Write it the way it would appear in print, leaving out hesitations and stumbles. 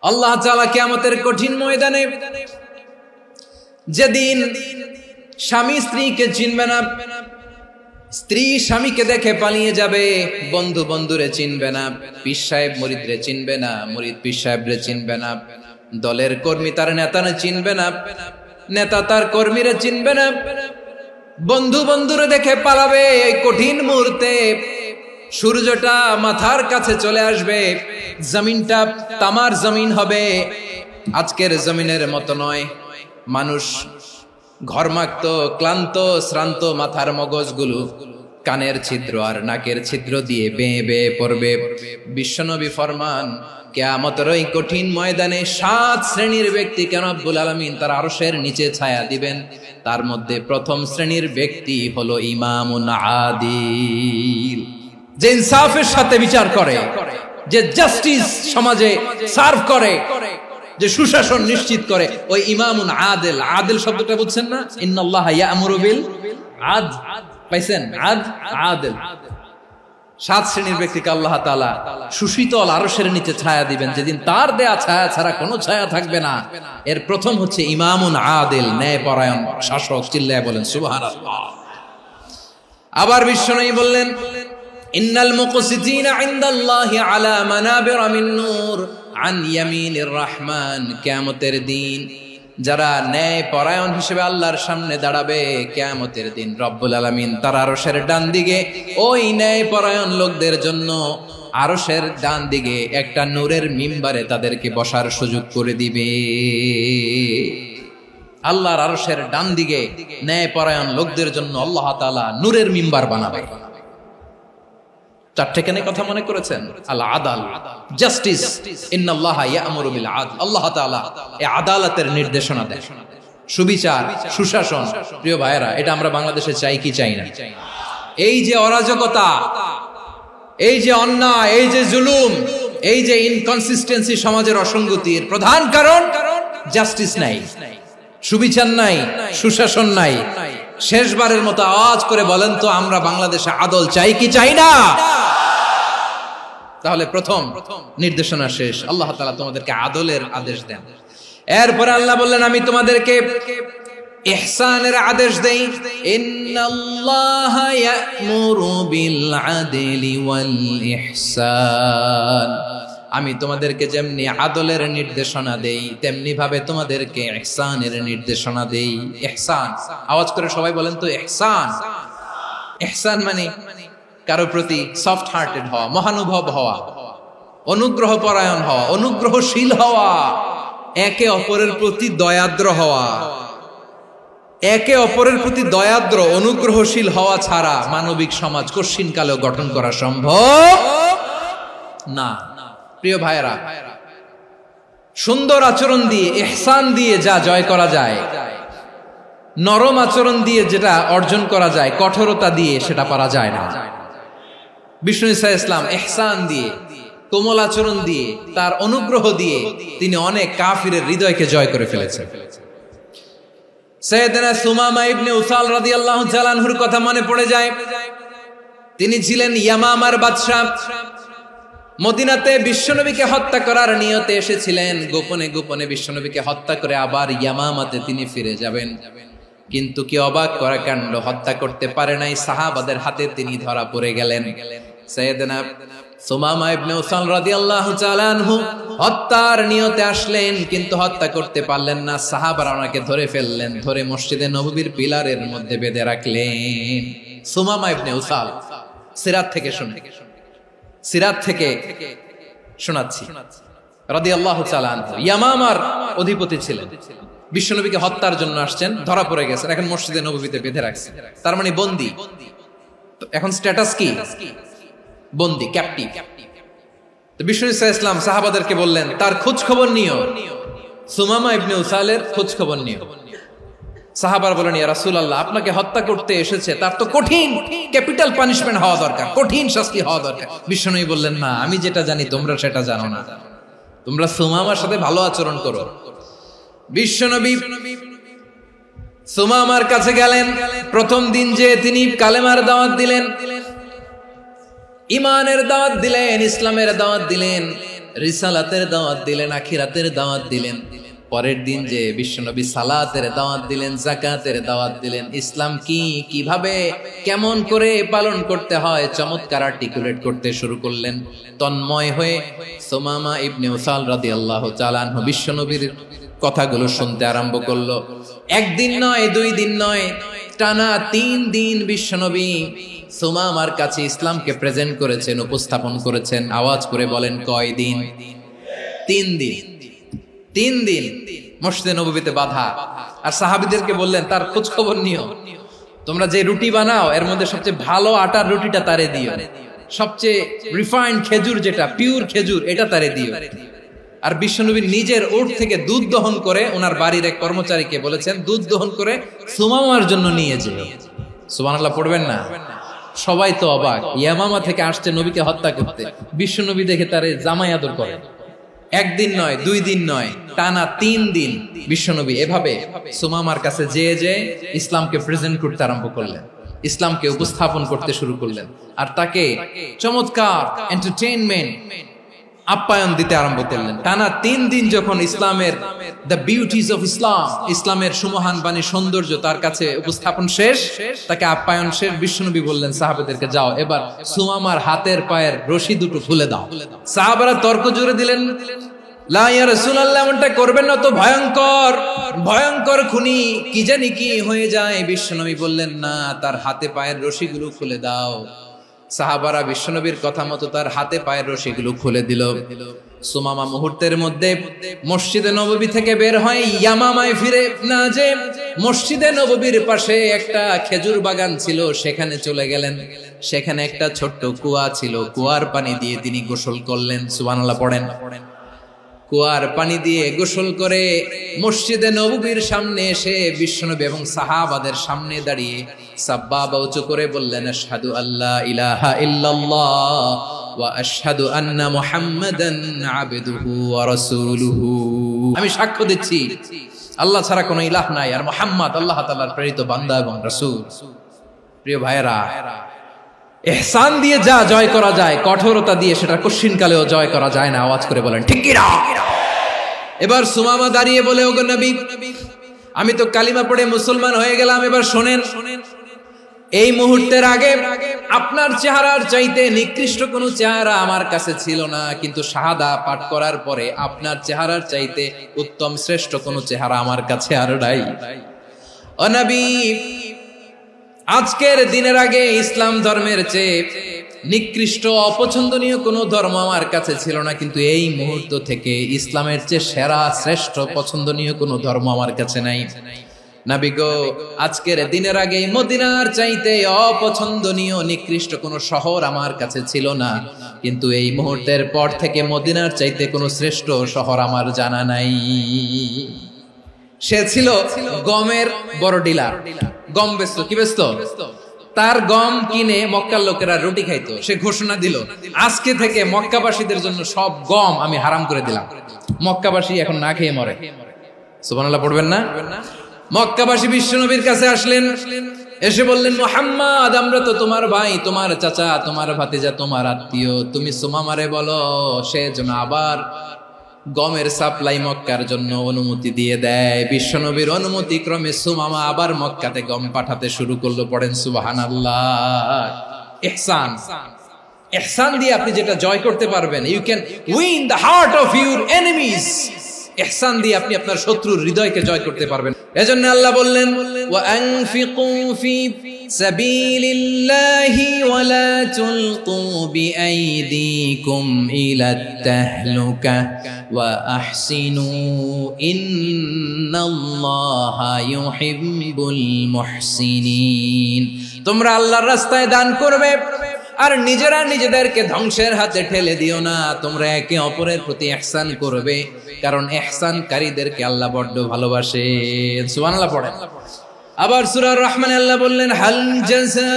আল্লাহ তাআলা কিয়ামতের কঠিন ময়দানে যেদিন স্বামী স্ত্রীকে চিনবে না, স্ত্রী স্বামীকে দেখে পালিয়ে যাবে, বন্ধু বন্ধুরে চিনবে না, পীর সাহেব মুরিদরে চিনবে না, মুরিদ পীর সাহেবরে চিনবে না, দলের কর্মী তার নেতারে চিনবে না, নেতা তার কর্মীরে চিনবে না, বন্ধু বন্ধুরে দেখে পালাবে। এই কঠিন মুহূর্তে সূর্যটা মাথার কাছে চলে আসবে, জমিনটা তামার জমিন হবে, আজকের জমিনের মতো নয়। মানুষ ঘর্মাক্ত, ক্লান্ত, শ্রান্ত মাথার মগজগুলো কানের ছিদ্র আর নাকের ছিদ্র দিয়ে বেয়ে বেয়ে পড়বে। বিশ্বনবী ফরমান, কিয়ামতের ওই কঠিন ময়দানে 7 শ্রেণীর ব্যক্তিকে রব্বুল আলামিন তার আরশের নিচে ছায়া দিবেন। তার মধ্যে প্রথম শ্রেণীর ব্যক্তি হলো ইমামুন আদিল, যে ইনসাফের সাথে বিচার করে, যে জাস্টিস সমাজে সার্ভ করে, যে সুশাসন নিশ্চিত করে, ওই ইমামুন আদিল। আদিল শব্দটা বুঝছেন না? ইন্নাল্লাহা ইয়া'মুরু বিল আদল, পাইছেন? আদিল। 7 শ্রেণীর ব্যক্তিকে আল্লাহ তাআলা সুশীতল আরশের নিচে ছায়া দিবেন, যেদিন তার দেয়া ছায়া ছাড়া কোনো ছায়া থাকবে না। এর প্রথম হচ্ছে ইমামুন আদিল, ন্যায়পরায়ণ শাসক। চিল্লায় বলেন সুবহানাল্লাহ। আবার বিশ্বনবী বললেন, ইন্নাল মুকসিতিনা ইনদাল্লাহি আলা মানাবিরা মিন নূর আন ইয়ামিনির রহমান। কিয়ামতের দিন যারা ন্যায় পরায়ণ হিসেবে আল্লাহর সামনে দাঁড়াবে, কিয়ামতের দিন রব্বুল আলামিন তার আরশের ডান দিকে ওই ন্যায় পরায়ণ লোকদের জন্য আরশের ডান দিকে একটা নূরের মিম্বারে তাদেরকে বসার সুযোগ করে দিবে। আল্লাহর আরশের ডান দিকে ন্যায় পরায়ণ লোকদের জন্য আল্লাহ তাআলা নূরের মিম্বার বানাবে। 4টে কেন কথা মনে করেছেন? আল আদাল, জাস্টিস। ইন্নাল্লাহা ইয়া'মুরু বিল আদল। আল্লাহ তাআলা এই আদালতের নির্দেশনা দেন, সুবিচার, সুশাসন। প্রিয় ভাইয়েরা, এটা আমরা বাংলাদেশে চাই কি চাই না? এই যে অরাজকতা, এই যে অন্যায়, এই যে জুলুম, এই যে ইনকনসিস্টেন্সি সমাজের অসঙ্গতির প্রধান কারণ জাস্টিস নাই, সুবিচার নাই, সুশাসন নাই। শেষবারের মতো আওয়াজ করে বলেন তো, আমরা বাংলাদেশে আদল চাই কি চাই না? তাহলে প্রথম নির্দেশনা শেষ। আল্লাহ তাআলা তোমাদেরকে আদলের আদেশ দেন। এরপরে আল্লাহ বললেন, আমি তোমাদেরকে ইহসানের আদেশ দেই। ইন্নাল্লাহা ইয়া'মুরু বিল আদলি ওয়াল ইহসান। আমি তোমাদেরকে যেমনি আদলের নির্দেশনা দেই, তেমনি ভাবে তোমাদেরকে ইহসানের নির্দেশনা দেই। ইহসান, আওয়াজ করে সবাই বলেন তো ইহসান। ইহসান মানে কারো প্রতি সফট হার্টেড হওয়া, মহানুভব হওয়া, অনুগ্রহ পরায়ণ হওয়া, অনুগ্রহশীল হওয়া, একে অপরের প্রতি দয়াদ্র হওয়া। একে অপরের প্রতি দয়াদ্র, অনুগ্রহশীল হওয়া ছাড়া মানবিক সমাজ কশিনকালেও গঠন করা সম্ভব না। প্রিয় ভাইয়েরা, সুন্দর আচরণ দিয়ে, ইহসান দিয়ে যা জয় করা যায়, নরম আচরণ দিয়ে যেটা অর্জন করা যায়, কঠোরতা দিয়ে সেটা পারা যায় না। বিষ্ণু ঈসা ইসলাম ইহসান দিয়ে, কোমল আচরণ দিয়ে, তার অনুগ্রহ দিয়ে তিনি অনেক কাফিরের হৃদয়কে জয় করে ফেলেছেন। সাইয়েদনা সুমামা ইবনে উসাল রাদিয়াল্লাহু তাআলা আনহুর কথা মনে পড়ে যায়। তিনি ছিলেন ইয়ামামার বাদশা। মদিনাতে বিশ্বনবীকে হত্যা করার নিয়তে এসেছিলেন। গোপনে গোপনে বিশ্বনবীকে হত্যা করে আবার ইয়ামামাতে তিনি ফিরে যাবেন। কিন্তু কি অবাক করা কাণ্ড, হত্যা করতে পারে নাই, সাহাবাদের হাতে তিনি ধরা পড়ে গেলেন। সাইয়েদনা সুমামা ইবনে উসাল রাদিয়াল্লাহু তাআলা আনহু হত্যার নিয়তে আসলেন, কিন্তু হত্যা করতে পারলেন না। সাহাবারা ওনাকে ধরে ফেললেন, ধরে মসজিদে নববীর পিলারের মধ্যে বেঁধে রাখলেন। সুমামা ইবনে উসাল, সিরাত থেকে শুনে, সিরাত থেকে শোনাচ্ছি, রাদিয়াল্লাহু তাআলা আনহু ইয়ামামার অধিপতি ছিলেন। বিশ্বনবীকে হত্যার জন্য আসছেন, ধরা পড়ে গেছেন, এখন মসজিদে নববীতে বেঁধে রাখছেন। তার মানে বন্দী। এখন স্ট্যাটাস কি? বন্দী, ক্যাপটিভ। তো বিষ্ণু ঈসা ইসলাম সাহাবাদেরকে বললেন, তার খোঁজ খবর নিও, সুমামা ইবনে উসালের খোঁজ খবর নিও। সাহাবার বলেন, ইয়া রাসূলুল্লাহ, আপনাকে হত্যা করতে এসেছে, তার তো কঠিন ক্যাপিটাল পানিশমেন্ট হওয়া দরকার, কঠিন শাস্তি হওয়া দরকার। বিশ্বনবী বললেন, না, আমি যেটা জানি তোমরা সেটা জানো না, তোমরা সুমামার সাথে ভালো আচরণ করো। বিশ্বনবী সুমামার কাছে গেলেন। প্রথম দিন যে তিনি কালেমার দাওয়াত দিলেন, ইমানের দাওয়াত দিলেন, ইসলামের দাওয়াত দিলেন, রিসালাতের দাওয়াত দিলেন, আখিরাতের দাওয়াত দিলেন। পরের দিন যে বিশ্বনবী সালাতের দাওয়াত দিলেন, যাকাতের দাওয়াত দিলেন, ইসলাম কি, কিভাবে, কেমন করে পালন করতে হয় চমৎকার আর্টিকুলেট করতে শুরু করলেন। তন্ময় হয়ে সুমামা ইবনে উসাল রাদিয়াল্লাহু তাআলা আনহু বিশ্বনবীর কথাগুলো শুনতে আরম্ভ করলো। একদিন নয়, 2 দিন নয়, টানা 3 দিন বিশ্বনবী সুমামার কাছে ইসলামকে প্রেজেন্ট করেছেন, উপস্থাপন করেছেন। আওয়াজ করে বলেন, কয় দিন? 3 দিন। 3 দিন মসজিদে নববীতে বাধা। আর সাহাবীদেরকে বললেন, তার খোঁজ খবর নিও, তোমরা যে রুটি বানাও এর মধ্যে সবচেয়ে ভালো আটার রুটিটা তারে দিও, সবচেয়ে রিফাইন্ড খেজুর, যেটা পিওর খেজুর, এটা তারে দিও। আর বিশ্বনবী নিজের উট থেকে দুধ দহন করে ওনার বাড়ির এক কর্মচারীকে বলেছেন, দুধ দহন করে সুমামার জন্য নিয়ে যেও। সুবহানাল্লাহ পড়বেন না? সবাই তো অবাক, ইয়ামামা থেকে আসছে নবীকে হত্যা করতে, বিশ্বনবী দেখে তারে জামাই আদর করে। একদিন নয়, 2 দিন নয়, টানা 3 দিন বিশ্বনবী এভাবে সুমামার কাছে যেয়ে ইসলামকে প্রেজেন্ট করতে আরম্ভ করলেন, ইসলামকে উপস্থাপন করতে শুরু করলেন। আর তাকে চমৎকার এন্টারটেইনমেন্ট, আপ্যায়ন দিতে আরম্ভ করলেন। টানা 3 দিন যখন ইসলামের দ্য বিউটিজ অফ ইসলাম, ইসলামের সুমহান বাণী, সৌন্দর্য তার কাছে উপস্থাপন শেষ, তাকে আপ্যায়ন শেষ, বিশ্বনবী বললেন সাহাবাদেরকে, যাও এবার সুমামার হাতের পায়ের রশি দুটো খুলে দাও। সাহাবারা তর্ক জুড়ে দিলেন, লা ইয়া রাসূলুল্লাহ, এমনটা করবেন না, তো ভয়ঙ্কর ভয়ঙ্কর খুনি, কি জানি কি হয়ে যায়। বিশ্বনবী বললেন, না, তার হাতে পায়ের রশিগুলো খুলে দাও। সাহাবারা বিশ্বনবীর কথা মতো তার হাতে পায়ের রশিগুলো খুলে দিল। সুমামা মুহূর্তের মধ্যে মসজিদে নববী থেকে বের হয়, ইয়ামামায় ফিরে না যে মসজিদে নববীর পাশে একটা খেজুর বাগান ছিল, সেখানে চলে গেলেন। সেখানে একটা ছোট্ট কুয়া ছিল, কুয়ার পানি দিয়ে তিনি গোসল করলেন। সুবহানাল্লাহ পড়েন। কুয়ার পানি দিয়ে গোসল করে মসজিদে নববীর সামনে এসে বিশ্বনবী এবং সাহাবাদের সামনে দাঁড়িয়ে সাব্বাবা উঁচু করে বললেন, আশহাদু আল্লা ইলাহা ইল্লাল্লাহ ওয়া আশহাদু আন্না মুহাম্মাদান আবদুহু ওয়া রাসূলুহু। আমি সাক্ষ্য দিচ্ছি আল্লাহ ছাড়া কোনো ইলাহ নাই, আর মুহাম্মদ আল্লাহ তাআলার প্রেরিত বান্দা এবং রাসূল। প্রিয় ভাইয়েরা, ইহসান দিয়ে যা জয় করা যায়, কঠোরতা দিয়ে সেটা কঠিনকালেও জয় করা যায় না। আওয়াজ করে বলেন, ঠিক কি না? এবার সুমামা দাঁড়িয়ে বলে, ওগো নবী, আমি তো কালিমা পড়ে মুসলমান হয়ে গেলাম, এবার শোনেন, এই মুহূর্তের আগে আপনার চেহারার চাইতে নিকৃষ্ট কোনো চেহারা আমার কাছে ছিল না, কিন্তু শাহাদা পাঠ করার পরে আপনার চেহারার চাইতে উত্তম শ্রেষ্ঠ কোনো চেহারা আমার কাছে আর নাই। ও নবী, আজকের দিনের আগে ইসলাম ধর্মের চেয়ে নিকৃষ্ট অপছন্দনীয় কোনো ধর্ম আমার কাছে ছিল না, কিন্তু এই মুহূর্ত থেকে ইসলামের চেয়ে সেরা শ্রেষ্ঠ পছন্দনীয় কোনো ধর্ম আমার কাছে নাই। নবী গো, আজকের দিনের আগে মদিনার চাইতে অপছন্দনীয় নিকৃষ্ট কোনো শহর আমার কাছে ছিল না, কিন্তু এই মুহূর্তের পর থেকে মদিনার চাইতে কোনো শ্রেষ্ঠ শহর আমার জানা নাই। সে ছিল গমের বড় ডিলার, গম বেচতো। কি বেচতো? তার গম কিনে মক্কার লোকেরা রুটি খাইতো। সে ঘোষণা দিল, আজকে থেকে মক্কাবাসীদের জন্য সব গম আমি হারাম করে দিলাম, মক্কাবাসী এখন না খেয়ে মরে। সুবহানাল্লাহ পড়বেন না? মক্কাবাসী বিশ্বনবীর কাছে আসলেন, এসে বললেন, মুহাম্মদ, আমরা তো তোমার ভাই, তোমার চাচা, তোমার ভাতিজা, তোমার আত্মীয়, তুমি সুমামারে বলো সে যেন আবার গমের সাপ্লাই মক্কার জন্য অনুমতি দিয়ে দেয়। বিশ্বনবীর অনুমতি ক্রমে সুমামা আবার মক্কাতে গম পাঠাতে শুরু করলো। পড়েন সুবহানাল্লাহ। ইহসান, ইহসান দিয়ে আপনি যেটা জয় করতে পারবেন, you can win the heart of your enemies. ইহসান দিয়ে আপনি আপনার শত্রুর হৃদয়কে জয় করতে পারবেন। এজন্য আল্লাহ বললেন, ওয়া আনফিকু ফি সাবিলিল্লাহি ওয়া লা তুলকু বিআইদিকুম ইলাত তাহলুকা ওয়া আহসিনু ইন্নাল্লাহা ইউহিব্বুল মুহসিনিন। তোমরা আল্লাহর রাস্তায় দান করবে আর নিজেরা নিজেদেরকে ধ্বংসের হাতে ঠেলে দিও না। তোমরা একে অপরের প্রতি ইহসান করবে, কারণ ইহসানকারীদেরকে আল্লাহ বড্ড ভালোবাসেন। সুবহানাল্লাহ পড়েন। আবার সূরা রহমানে আল্লাহ বললেন, হাল জাযা